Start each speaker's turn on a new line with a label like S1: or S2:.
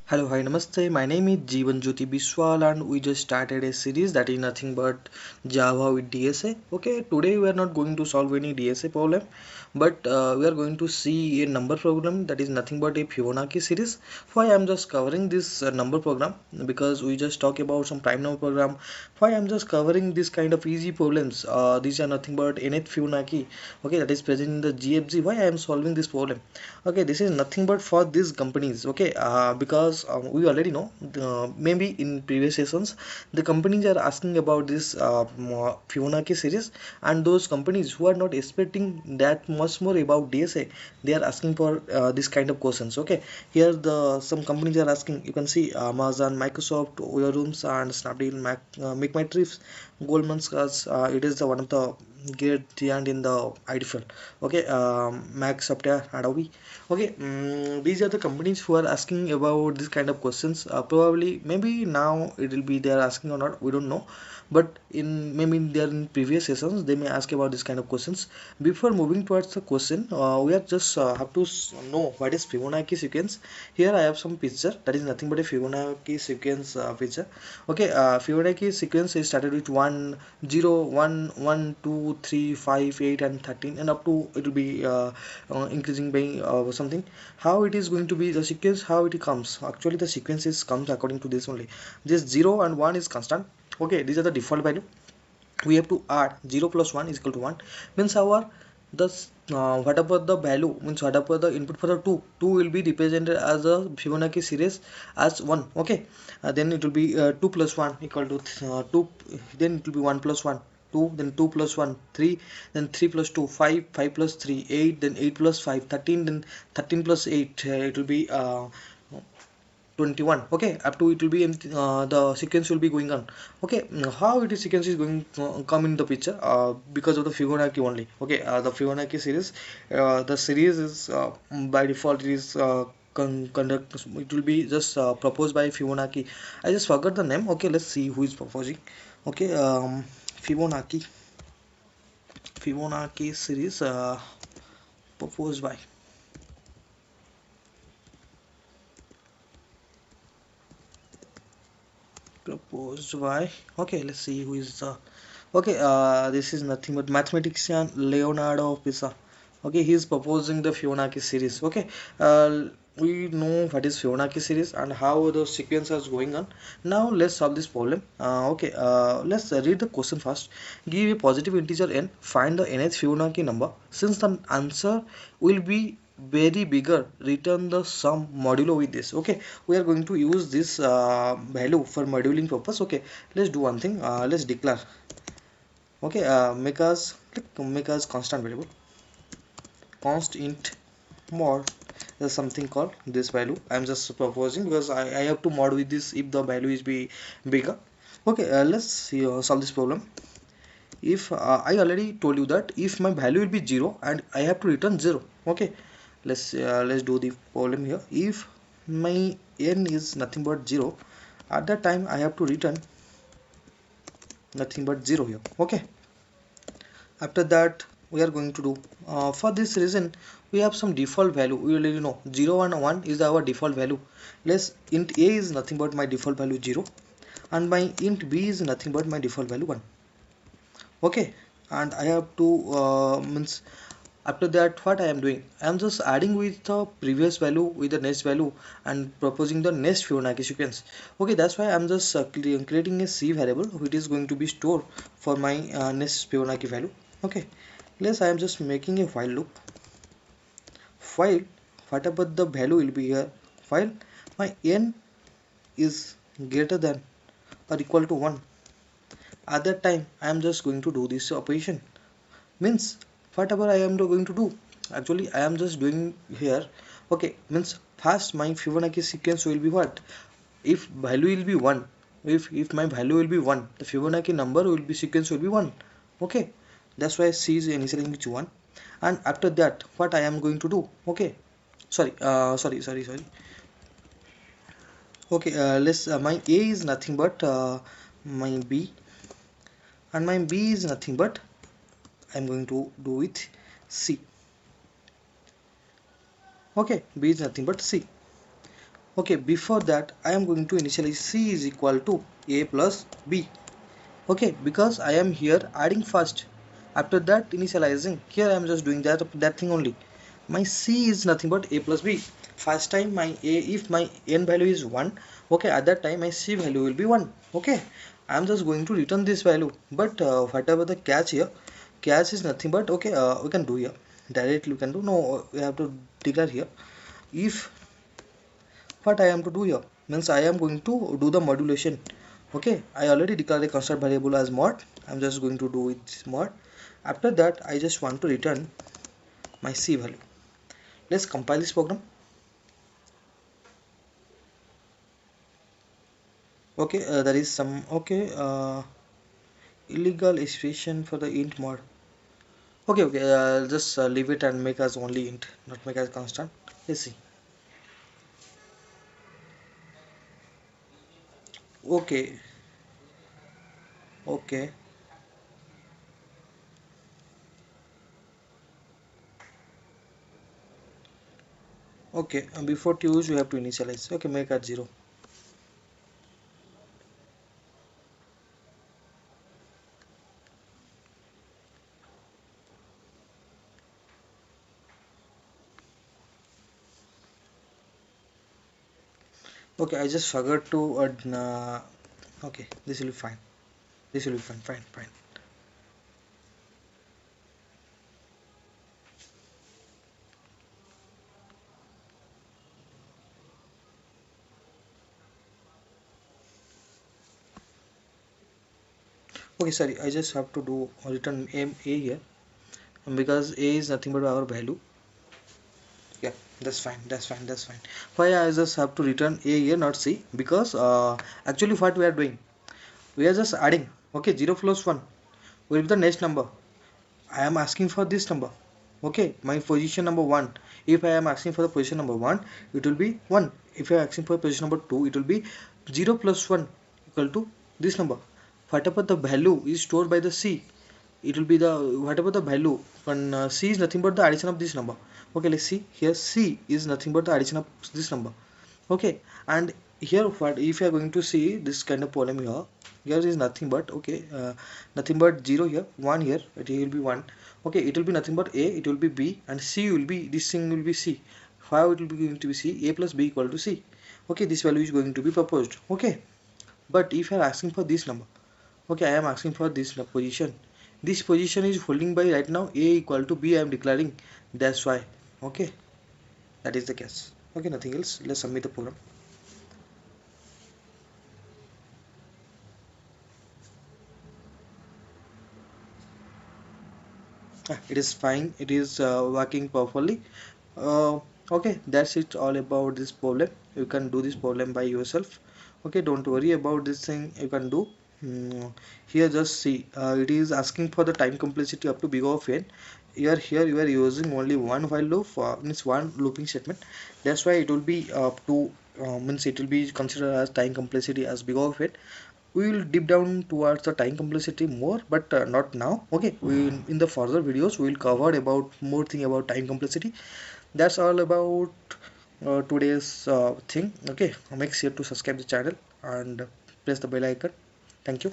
S1: Hello, hi, namaste. My name is Jeevan Jyoti Biswal, and we just started a series that is nothing but Java with DSA. Okay, today we are not going to solve any DSA problem, but we are going to see a number program that is nothing but a Fibonacci series. Why I'm just covering this number program? Because we just talk about some prime number program. Why I'm just covering this kind of easy problems? These are nothing but nth Fibonacci. Okay, that is present in the GFG. Why I am solving this problem? Okay, this is nothing but for these companies. Okay, because we already know maybe in previous sessions the companies are asking about this Fibonacci series, and those companies who are not expecting that much more about DSA, they are asking for this kind of questions. Okay, here the some companies are asking. You can see Amazon, Microsoft, Oyo Rooms, and Snapdeal, Make My Trips, Goldman Sachs. It is the one of the great giant in the IT field. Okay, Mac Software, Adobe. Okay, these are the companies who are asking about this kind of questions. Probably, maybe now it will be they are asking or not. We don't know, but in maybe in their in previous sessions they may ask about this kind of questions. Before moving towards the question, we are just have to know what is Fibonacci sequence. Here I have some picture that is nothing but a Fibonacci sequence picture. Okay, Fibonacci sequence is started with 1, 0, 1, 1, 2, 3, 5, 8, and 13, and up to it will be increasing by something. How it is going to be the sequence, how it comes? Actually the sequence is comes according to this only. This 0 and 1 is constant. Okay, these are the default value. We have to add 0 plus 1 is equal to 1, means our the whatever the value, means whatever the input for the 2 will be represented as a Fibonacci series as 1. Okay, then it will be 2 plus 1 equal to 2, then it will be 1 plus 1 2, then 2 plus 1 3, then 3 plus 2 5, 5 plus 3 8, then 8 plus 5 13, then 13 plus 8 it will be 21. Okay, up to it will be the sequence will be going on. Okay, how it is sequence is going to come in the picture because of the Fibonacci only. Okay, the Fibonacci series, the series is by default it is conduct, it will be just proposed by Fibonacci. I just forgot the name. Okay, let's see who is proposing. Okay, Fibonacci Fibonacci series proposed by, okay, let's see who is okay, this is nothing but mathematician Leonardo Pisa. Okay, he is proposing the Fibonacci series. Okay, uh, we know what is Fibonacci series and how the sequence is going on. Now let's solve this problem. Okay, let's read the question first. Give a positive integer n, find the nth Fibonacci number. Since the answer will be very bigger, return the sum modulo with this. Okay, we are going to use this value for moduling purpose. Okay, let's do one thing. Let's declare. Okay, make us constant variable, const int mod. There's something called this value. I'm just proposing because I have to mod with this if the value is be bigger. Okay, let's see, solve this problem. If I already told you that if my value will be 0 and I have to return 0. Okay, let's do the problem here. If my n is nothing but 0, at that time I have to return nothing but 0 here. Okay, after that we are going to do for this reason we have some default value. We already know 0 and 1 is our default value. Let's int a is nothing but my default value 0, and my int b is nothing but my default value 1. Okay, and I have to means after that what I am doing, I am just adding with the previous value with the next value and proposing the next Fibonacci sequence. Okay, that's why I'm just creating a C variable which is going to be stored for my next Fibonacci value. Okay, let's I am just making a while loop. While whatever the value will be here, while my n is greater than or equal to 1, at that time I am just going to do this operation. Means whatever I am going to do, actually I am just doing here. Okay, means first my Fibonacci sequence will be what? If value will be 1, if my value will be 1, the Fibonacci number will be sequence will be 1. Okay, that's why C is initializing with 1. And after that what I am going to do? Okay, sorry. Okay, let's my A is nothing but my B, and my B is nothing but I'm going to do with C. Okay, B is nothing but C. Okay, before that I am going to initialize c is equal to a plus b. Okay, because I am here adding first, after that initializing. Here I am just doing that thing only. My c is nothing but a plus b. First time my a, if my n value is 1, okay, at that time my c value will be 1. Okay, I am just going to return this value, but whatever the catch here, catch is nothing but, okay, we can do here directly. We can do, no, we have to declare here. If what I am to do here means I am going to do the modulation. Okay, I already declared a constant variable as mod. I'm just going to do with this mod. After that I just want to return my c value. Let's compile this program. Okay, there is some, okay, illegal expression for the int mod. Okay, okay, just leave it and make as only int, not make as constant. Let's see. Okay, okay, okay, and before to use you have to initialize. Okay, make at 0. Okay, I just forgot to okay, this will be fine. This will be fine, fine, fine. Okay, sorry, I just have to do return a here, because a is nothing but our value. Yeah, that's fine, that's fine, that's fine. Why I just have to return a here, not c? Because actually what we are doing, we are just adding. Okay, 0 plus 1 will be the next number. I am asking for this number. Okay, my position number 1. If I am asking for the position number 1, it will be 1. If I am asking for position number 2, it will be 0 plus 1 equal to this number. Whatever the value is stored by the c, it will be the, whatever the value, when c is nothing but the addition of this number. Okay, let's see here, c is nothing but the addition of this number. Okay, and here what if you are going to see this kind of problem here, here is nothing but, okay, nothing but 0 here, 1 here, it will be 1. Okay, it will be nothing but a, it will be b, and c will be, this thing will be c. How it will be going to be c? A plus b equal to c. Okay, this value is going to be proposed. Okay, but if you are asking for this number, okay, I am asking for this position. This position is holding by right now a equal to b I am declaring. That's why. Okay, that is the case. Okay, nothing else. Let's submit the program. It is fine. It is working properly. Uh, okay, that's it all about this problem. You can do this problem by yourself. Okay, don't worry about this thing. You can do. Here, just see. It is asking for the time complexity up to big of n. Here you are using only one while loop. Means one looping statement. That's why it will be up to, means it will be considered as time complexity as big of n. We will deep down towards the time complexity more, but not now. Okay, we in the further videos we will cover about more thing about time complexity. That's all about today's thing. Okay, make sure to subscribe the channel and press the bell icon. Thank you.